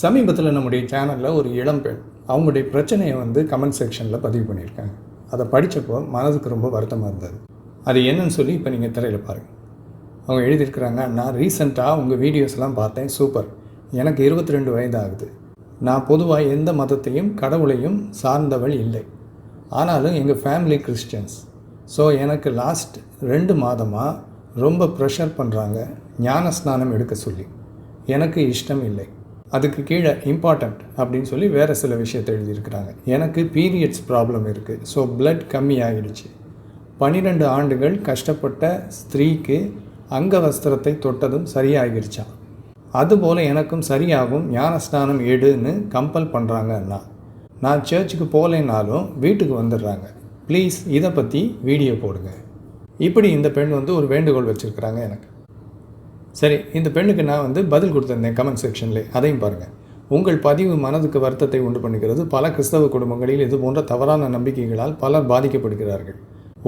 சமீபத்தில் நம்முடைய சேனலில் ஒரு இளம்பெண் அவங்களுடைய பிரச்சனையை கமெண்ட் செக்ஷனில் பதிவு பண்ணியிருக்காங்க. அதை படித்தப்போ மனதுக்கு ரொம்ப வருத்தமாக இருந்தது. அது என்னன்னு சொல்லி இப்போ நீங்கள் திரையில் பாருங்கள். அவங்க எழுதியிருக்கிறாங்க, நான் ரீசெண்டாக உங்கள் வீடியோஸ்லாம் பார்த்தேன், சூப்பர். எனக்கு 22 வயது ஆகுது. நான் பொதுவாக எந்த மதத்தையும் கடவுளையும் சார்ந்தவள் இல்லை. ஆனாலும் எங்கள் ஃபேமிலி கிறிஸ்டியன்ஸ். ஸோ எனக்கு லாஸ்ட் 2 மாதமாக ரொம்ப ப்ரெஷர் பண்ணுறாங்க ஞான ஸ்நானம் எடுக்க சொல்லி. எனக்கு இஷ்டம் இல்லை. அதுக்கு கீழே இம்பார்ட்டண்ட் அப்படின்னு சொல்லி வேறு சில விஷயத்தை எழுதியிருக்கிறாங்க. எனக்கு பீரியட்ஸ் ப்ராப்ளம் இருக்குது. ஸோ பிளட் கம்மி ஆகிடுச்சு. 12 ஆண்டுகள் கஷ்டப்பட்ட ஸ்திரீக்கு அங்கவஸ்திரத்தை தொட்டதும் சரியாகிடுச்சான். அதுபோல் எனக்கும் சரியாகும், ஞானஸ்நானம் எடுன்னு கம்பல் பண்ணுறாங்கன்னா. நான் சர்ச்சுக்கு போகலைன்னாலும் வீட்டுக்கு வந்துடுறாங்க. ப்ளீஸ் இதை பற்றி வீடியோ போடுங்க. இப்படி இந்த பெண் ஒரு வேண்டுகோள் வச்சுருக்கிறாங்க எனக்கு. சரி, இந்த பெண்ணுக்கு நான் பதில் கொடுத்துருந்தேன் கமெண்ட் செக்ஷனில், அதையும் பாருங்கள். உங்கள் பதிவு மனதுக்கு வருத்தத்தை உண்டு பண்ணுகிறது. பல கிறிஸ்தவ குடும்பங்களில் இது போன்ற தவறான நம்பிக்கைகளால் பலர் பாதிக்கப்படுகிறார்கள்.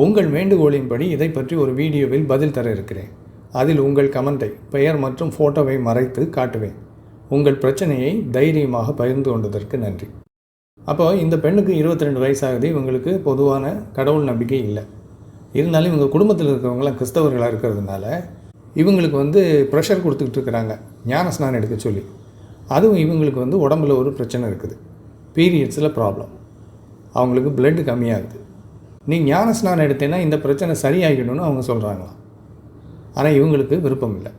உங்கள் வேண்டுகோளின்படி இதை பற்றி ஒரு வீடியோவில் பதில் தர இருக்கிறேன். அதில் உங்கள் கமெண்ட்டை, பெயர் மற்றும் ஃபோட்டோவை மறைத்து காட்டுவேன். உங்கள் பிரச்சனையை தைரியமாக பகிர்ந்து கொண்டதற்கு நன்றி. அப்போது இந்த பெண்ணுக்கு 22 வயசாகுது. இவங்களுக்கு பொதுவான கடவுள் நம்பிக்கை இல்லை. இருந்தாலும் இவங்க குடும்பத்தில் இருக்கிறவங்களாம் கிறிஸ்தவர்களாக இருக்கிறதுனால இவங்களுக்கு ப்ரெஷர் கொடுத்துக்கிட்டு இருக்கிறாங்க ஞான ஸ்நானம் எடுக்க சொல்லி. அதுவும் இவங்களுக்கு உடம்புல ஒரு பிரச்சனை இருக்குது, பீரியட்ஸில் ப்ராப்ளம். அவங்களுக்கு பிளட்டு கம்மியாகுது. நீ ஞான ஸ்நானம் எடுத்தேன்னா இந்த பிரச்சனை சரியாகிடணும்னு அவங்க சொல்கிறாங்களாம். ஆனால் இவங்களுக்கு விருப்பம் இல்லை.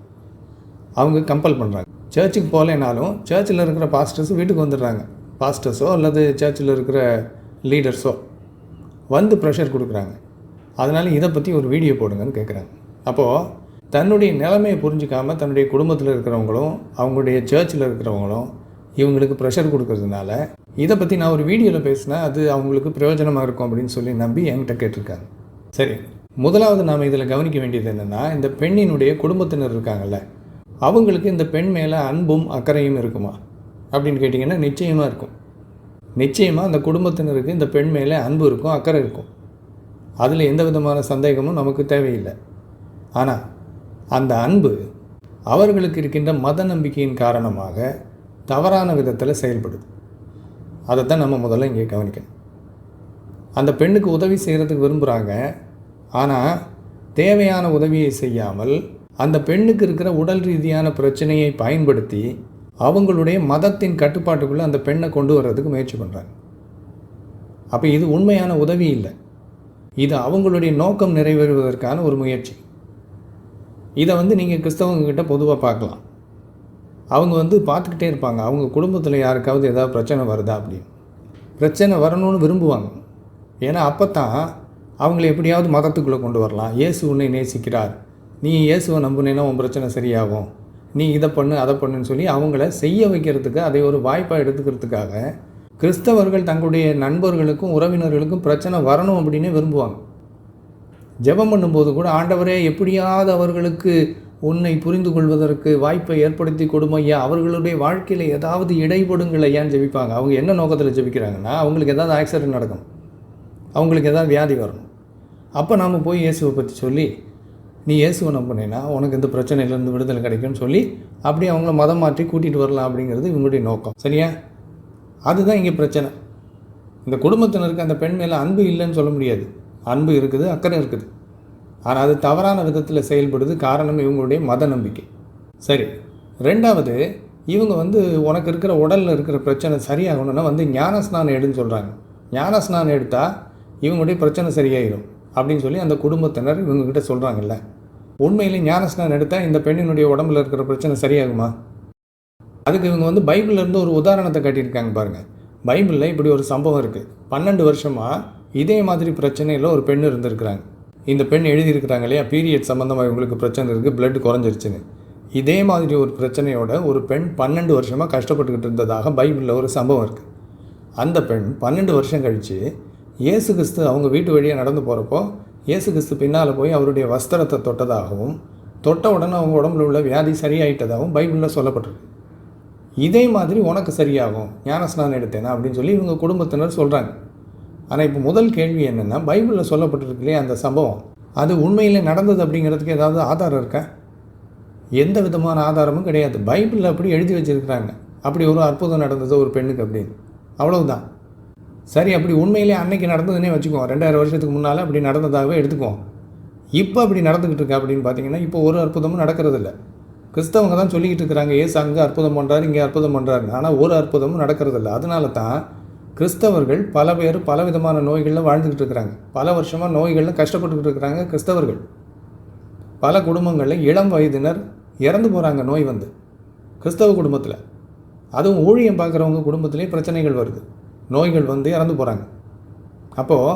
அவங்க கம்பல் பண்ணுறாங்க. சர்ச்சுக்கு போகலைனாலும் சர்ச்சில் இருக்கிற பாஸ்டர்ஸ் வீட்டுக்கு வந்துடுறாங்க. பாஸ்டர்ஸோ அல்லது சர்ச்சில் இருக்கிற லீடர்ஸோ ப்ரெஷர் கொடுக்குறாங்க. அதனால் இதை பற்றி ஒரு வீடியோ போடுங்கன்னு கேட்குறாங்க. அப்போது தன்னுடைய நிலைமையை புரிஞ்சிக்காமல் தன்னுடைய குடும்பத்தில் இருக்கிறவங்களும் அவங்களுடைய சர்ச்சில் இருக்கிறவங்களும் இவங்களுக்கு ப்ரெஷர் கொடுக்கறதுனால இதை பற்றி நான் ஒரு வீடியோவில் பேசினா அது அவங்களுக்கு பிரயோஜனமாக இருக்கும் அப்படின்னு சொல்லி நம்பி என்கிட்ட கேட்டிருக்காங்க. சரி, முதலாவது நாம் இதில் கவனிக்க வேண்டியது என்னென்னா, இந்த பெண்ணினுடைய குடும்பத்தினர் இருக்காங்கல்ல, அவங்களுக்கு இந்த பெண் மேலே அன்பும் அக்கறையும் இருக்குமா அப்படின்னு கேட்டிங்கன்னா நிச்சயமாக இருக்கும். நிச்சயமாக அந்த குடும்பத்தினருக்கு இந்த பெண் மேலே அன்பு இருக்கும், அக்கறை இருக்கும். அதில் எந்த விதமான சந்தேகமும் நமக்கு தேவையில்லை. ஆனால் அந்த அன்பு அவர்களுக்கு இருக்கின்ற மத நம்பிக்கையின் காரணமாக தவறான விதத்தில் செயல்படுது. அதை தான் நம்ம முதல்ல இங்கே கவனிக்கணும். அந்த பெண்ணுக்கு உதவி செய்கிறதுக்கு விரும்புகிறாங்க. ஆனால் தேவையான உதவியை செய்யாமல் அந்த பெண்ணுக்கு இருக்கிற உடல் ரீதியான பிரச்சனையை பயன்படுத்தி அவங்களுடைய மதத்தின் கட்டுப்பாட்டுக்குள்ளே அந்த பெண்ணை கொண்டு வர்றதுக்கு முயற்சி பண்ணுறாங்க. அப்போ இது உண்மையான உதவி இல்லை. இது அவங்களுடைய நோக்கம் நிறைவேறுவதற்கான ஒரு முயற்சி. இதை நீங்கள் கிறிஸ்தவங்கிட்ட பொதுவாக பார்க்கலாம். அவங்க பார்த்துக்கிட்டே இருப்பாங்க, அவங்க குடும்பத்தில் யாருக்காவது ஏதாவது பிரச்சனை வருதா அப்படின்னு. பிரச்சனை வரணும்னு விரும்புவாங்க. ஏன்னா அப்போ தான் அவங்கள எப்படியாவது மதத்துக்குள்ளே கொண்டு வரலாம். இயேசு உன்னை நேசிக்கிறார், நீ இயேசுவை நம்புனேன்னா உன் பிரச்சனை சரியாகும், நீ இதை பண்ணு அதை பண்ணுன்னு சொல்லி அவங்கள செய்ய வைக்கிறதுக்கு, அதை ஒரு வாய்ப்பாக எடுத்துக்கிறதுக்காக கிறிஸ்தவர்கள் தங்களுடைய நண்பர்களுக்கும் உறவினர்களுக்கும் பிரச்சனை வரணும் அப்படின்னு விரும்புவாங்க. ஜெபம் பண்ணும்போது கூட, ஆண்டவரே எப்படியாவது அவர்களுக்கு உன்னை புரிந்து கொள்வதற்கு வாய்ப்பை ஏற்படுத்தி கொடுமையா, அவர்களுடைய வாழ்க்கையில் ஏதாவது இடைபடுங்கள் ஐயான்னு ஜெபிப்பாங்க. அவங்க என்ன நோக்கத்தில் ஜெபிக்கிறாங்கன்னா, அவங்களுக்கு ஏதாவது ஆக்சிடென்ட் நடக்கணும், அவங்களுக்கு ஏதாவது வியாதி வரணும். அப்போ நாம் போய் இயேசுவை பற்றி சொல்லி, நீ இயேசுவை நம்பினேன்னா உனக்கு இந்த பிரச்சனையிலேருந்து விடுதலை கிடைக்கும்னு சொல்லி அப்படியே அவங்கள மதம் மாற்றி கூட்டிகிட்டு வரலாம் அப்படிங்கிறது இவங்களுடைய நோக்கம். சரியா? அதுதான் இங்கே பிரச்சனை. இந்த குடும்பத்தினருக்கு அந்த பெண் மேலே அன்பு இல்லைன்னு சொல்ல முடியாது. அன்பு இருக்குது, அக்கறை இருக்குது. ஆனால் அது தவறான விதத்தில் செயல்படுது. காரணம் இவங்களுடைய மத நம்பிக்கை. சரி, ரெண்டாவது, இவங்க உனக்கு இருக்கிற உடலில் இருக்கிற பிரச்சனை சரியாகணுன்னா ஞான ஸ்நானம் எடுன்னு சொல்கிறாங்க. ஞான ஸ்நானம் எடுத்தால் இவங்களுடைய பிரச்சனை சரியாயிடும் அப்படின்னு சொல்லி அந்த குடும்பத்தினர் இவங்ககிட்ட சொல்கிறாங்கல்ல. உண்மையிலே ஞான ஸ்நானம் எடுத்தால் இந்த பெண்ணினுடைய உடம்புல இருக்கிற பிரச்சனை சரியாகுமா? அதுக்கு இவங்க பைபிள்லேருந்து ஒரு உதாரணத்தை காட்டியிருக்காங்க பாருங்கள். பைபிளில் இப்படி ஒரு சம்பவம் இருக்குது. 12 வருஷமாக இதே மாதிரி பிரச்சனையில் ஒரு பெண் இருந்திருக்கிறாங்க. இந்த பெண் எழுதியிருக்கிறாங்க இல்லையா, பீரியட் சம்மந்தமாக இவங்களுக்கு பிரச்சனை இருக்குது, பிளட் குறைஞ்சிருச்சுன்னு. இதே மாதிரி ஒரு பிரச்சனையோட ஒரு பெண் 12 வருஷமாக கஷ்டப்பட்டுக்கிட்டு இருந்ததாக பைபிளில் ஒரு சம்பவம் இருக்குது. அந்த பெண் 12 வருஷம் கழித்து இயேசு கிறிஸ்து அவங்க வீட்டு வழியாக நடந்து போகிறப்போ இயேசு கிறிஸ்து பின்னால் போய் அவருடைய வஸ்திரத்தை தொட்டதாகவும், தொட்ட உடனே அவங்க உடம்புல உள்ள வியாதி சரியாயிட்டதாகவும் பைபிளில் சொல்லப்பட்டிருக்கு. இதே மாதிரி உனக்கு சரியாகும் ஞானஸ்நானம் எடுத்தேனா அப்படின்னு சொல்லி இவங்க குடும்பத்தினர் சொல்கிறாங்க. ஆனால் இப்போ முதல் கேள்வி என்னென்னா, பைபிளில் சொல்லப்பட்டிருக்கு இல்லையா அந்த சம்பவம், அது உண்மையில் நடந்தது அப்படிங்கிறதுக்கு ஏதாவது ஆதாரம் இருக்கா? எந்த விதமான ஆதாரமும் கிடையாது. பைபிளில் அப்படி எழுதி வச்சுருக்கிறாங்க. அப்படி ஒரு அற்புதம் நடந்தது ஒரு பெண்ணுக்கு அப்படின்னு. அவ்வளவுதான். சரி, அப்படி உண்மையிலே அன்னைக்கு நடந்ததுன்னே வச்சுக்குவோம். 2000 வருஷத்துக்கு முன்னால் அப்படி நடந்ததாகவே எடுத்துக்குவோம். இப்போ அப்படி நடந்துக்கிட்டு இருக்கா அப்படின்னு பார்த்தீங்கன்னா, இப்போ ஒரு அற்புதமும் நடக்கிறதில்ல. கிறிஸ்தவங்க தான் சொல்லிக்கிட்டு இருக்கிறாங்க, ஏசு அங்கே அற்புதம் பண்ணுறாரு, இங்கே அற்புதம் பண்ணுறாருன்னு. ஆனால் ஒரு அற்புதமும் நடக்கிறதில்ல. அதனால தான் கிறிஸ்தவர்கள் பல பேர் பலவிதமான நோய்களில் வாழ்ந்துக்கிட்டு இருக்கிறாங்க. பல வருஷமாக நோய்களில் கஷ்டப்பட்டுக்கிட்டு இருக்கிறாங்க கிறிஸ்தவர்கள். பல குடும்பங்களில் இளம் வயதினர் இறந்து போகிறாங்க நோய் வந்து, கிறிஸ்தவ குடும்பத்தில். அதுவும் ஊழியம் பார்க்குறவங்க குடும்பத்திலே பிரச்சனைகள் வருது, நோய்கள் வந்து இறந்து போகிறாங்க. அப்போது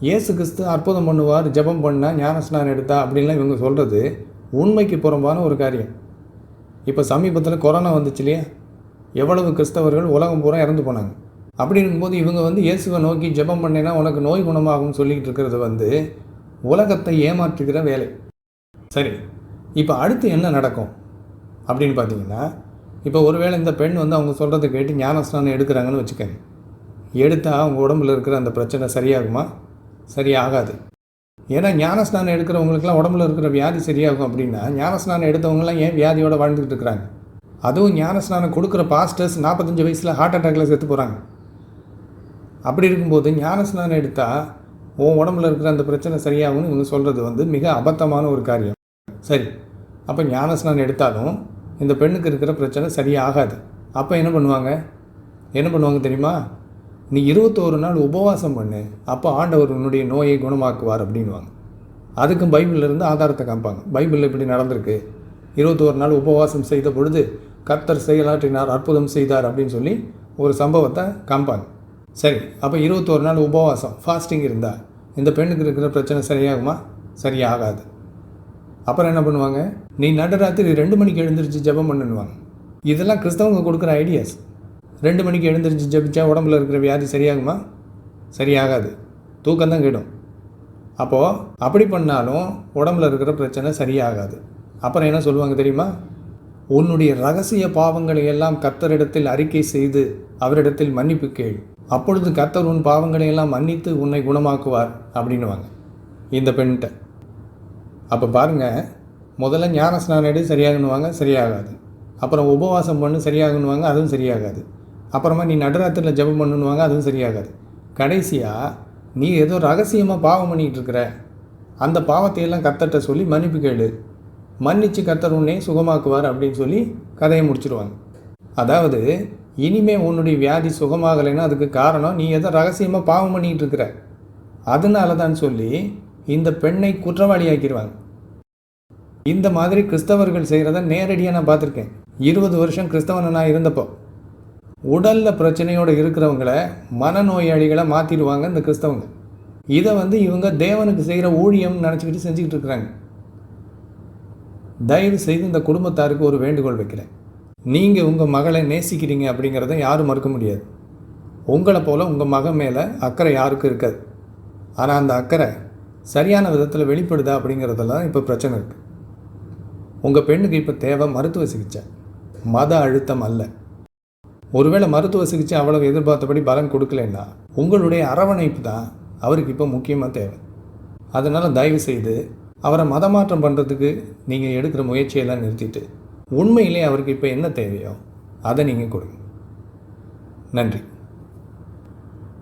இயேசு கிறிஸ்து அற்புதம் பண்ணுவார், ஜெபம் பண்ணால், ஞானஸ்நானம் எடுத்தா அப்படின்லாம் இவங்க சொல்கிறது உண்மைக்கு புறம்பான ஒரு காரியம். இப்போ சமீபத்தில் கொரோனா வந்துச்சு இல்லையா, எவ்வளவு கிறிஸ்தவர்கள் உலகம் பூரா இறந்து போனாங்க. அப்படி இருக்கும்போது இவங்க வந்து இயேசுவை நோக்கி ஜெபம் பண்ணேன்னா உனக்கு நோய் குணமாகும்னு சொல்லிக்கிட்டு இருக்கிறது வந்து உலகத்தை ஏமாற்றுகிற வேலை. சரி, இப்போ அடுத்து என்ன நடக்கும் அப்படின்னு பார்த்தீங்கன்னா, இப்போ ஒருவேளை இந்த பெண் வந்து அவங்க சொல்கிறத கேட்டு ஞானஸ்நானம் எடுக்கிறாங்கன்னு வச்சுக்கோங்க. எடுத்தால் அவங்க உடம்புல இருக்கிற அந்த பிரச்சனை சரியாகுமா? சரியாகாது. ஏன்னா ஞானஸ்நானம் எடுக்கிறவங்களுக்குலாம் உடம்புல இருக்கிற வியாதி சரியாகும் அப்படின்னா, ஞானஸ்நானம் எடுத்தவங்களாம் ஏன் வியாதியோடு வாழ்ந்துக்கிட்டு இருக்கிறாங்க? அதுவும் ஞானஸ்நானம் கொடுக்குற பாஸ்டர்ஸ் 45 வயசில் ஹார்ட் அட்டாக்கில் செத்து போகிறாங்க. அப்படி இருக்கும்போது ஞானஸ்நானம் எடுத்தால் உன் உடம்புல இருக்கிற அந்த பிரச்சனை சரியாகும்னு இவங்க சொல்கிறது வந்து மிக அபத்தமான ஒரு காரியம். சரி, அப்போ ஞானஸ்நானம் எடுத்தாலும் இந்த பெண்ணுக்கு இருக்கிற பிரச்சனை சரியாகாது. அப்போ என்ன பண்ணுவாங்க தெரியுமா? நீ 21 நாள் உபவாசம் பண்ணு, அப்போ ஆண்டவர் உன்னுடைய நோயை குணமாக்குவார் அப்படின்வாங்க. அதுக்கும் பைபிளிலிருந்து ஆதாரத்தை காமிப்பாங்க. பைபிளில் இப்படி நடந்திருக்கு, 21 நாள் உபவாசம் செய்த பொழுது கர்த்தர் செயலாற்றினார், அற்புதம் செய்தார் அப்படின்னு சொல்லி ஒரு சம்பவத்தை காமிப்பாங்க. சரி, அப்போ 21 நாள் உபவாசம் ஃபாஸ்டிங் இருந்தால் இந்த பெண்ணுக்கு இருக்கிற பிரச்சனை சரியாகுமா? சரியாகாது. அப்புறம் என்ன பண்ணுவாங்க? நீ நடுராத்திரி 2 மணிக்கு எழுந்திரிச்சு ஜெபம் பண்ணுவாங்க. இதெல்லாம் கிறிஸ்தவங்க கொடுக்குற ஐடியாஸ். 2 மணிக்கு எழுந்திரிச்சு ஜெபிச்சா உடம்புல இருக்கிற வியாதி சரியாகுமா? சரியாகாது, தூக்கம்தான் கெடும். அப்போது அப்படி பண்ணாலும் உடம்புல இருக்கிற பிரச்சனை சரியாகாது. அப்புறம் என்ன சொல்லுவாங்க தெரியுமா? உன்னுடைய ரகசிய பாவங்களை எல்லாம் கர்த்தரிடத்தில் அறிக்கை செய்து அவரிடத்தில் மன்னிப்பு கேள், அப்பொழுது கர்த்தர் உன் பாவங்களை எல்லாம் மன்னித்து உன்னை குணமாக்குவார் அப்படின்னுவாங்க இந்த பெண்கிட்ட. அப்போ பாருங்கள், முதல்ல ஞானஸ்நானம் எடு சரியாகணுவாங்க, சரியாகாது. அப்புறம் உபவாசம் பண்ணு சரியாகணுவாங்க, அதுவும் சரியாகாது. அப்புறமா நீ நடுராத்திரியில் ஜெபம் பண்ணுவாங்க, அதுவும் சரியாகாது. கடைசியாக நீ ஏதோ ரகசியமாக பாவம் பண்ணிகிட்டு இருக்கிற, அந்த பாவத்தையெல்லாம் கர்த்தர்கிட்ட சொல்லி மன்னிப்பு கேளு, மன்னிச்சு கர்த்தர் உன்னை சுகமாக்குவார் அப்படின்னு சொல்லி கதையை முடிச்சிடுவாங்க. அதாவது இனிமேல் உன்னுடைய வியாதி சுகமாகலைன்னா அதுக்கு காரணம் நீ ஏதோ ரகசியமாக பாவம் பண்ணிகிட்டு இருக்கிற, அதனால தான் சொல்லி இந்த பெண்ணை குற்றவாளியாக்கிடுவாங்க. இந்த மாதிரி கிறிஸ்தவர்கள் செய்கிறத நேரடியாக நான் பார்த்துருக்கேன். 20 வருஷம் கிறிஸ்தவனை நான் இருந்தப்போ உடலில் பிரச்சனையோடு இருக்கிறவங்கள மனநோயாளிகளை மாற்றிடுவாங்க இந்த கிறிஸ்தவங்க. இதை வந்து இவங்க தேவனுக்கு செய்கிற ஊழியம்னு நினச்சிக்கிட்டு செஞ்சுக்கிட்டு இருக்கிறாங்க. தயவு செய்து இந்த குடும்பத்தாருக்கு ஒரு வேண்டுகோள் வைக்கிறேன். நீங்கள் உங்கள் மகளை நேசிக்கிறீங்க அப்படிங்கிறத யாரும் மறுக்க முடியாது. உங்களை போல் உங்கள் மகன் மேலே அக்கறை யாருக்கும் இருக்காது. ஆனால் அந்த அக்கறை சரியான விதத்தில் வெளிப்படுதா அப்படிங்கிறதெல்லாம் இப்போ பிரச்சனை இருக்குது. உங்கள் பெண்ணுக்கு இப்போ தேவை மருத்துவ சிகிச்சை, மத அழுத்தம் அல்ல. ஒருவேளை மருத்துவ சிகிச்சை அவ்வளவு எதிர்பார்த்தபடி பலன் கொடுக்கலன்னா உங்களுடைய அரவணைப்பு தான் அவருக்கு இப்போ முக்கியமாக தேவை. அதனால் தயவு செய்து அவரை மதமாற்றம் பண்ணுறதுக்கு நீங்கள் எடுக்கிற முயற்சியெல்லாம் நிறுத்திட்டு உண்மையிலே அவருக்கு இப்போ என்ன தேவையோ அதை நீங்கள் கொடுங்க. நன்றி.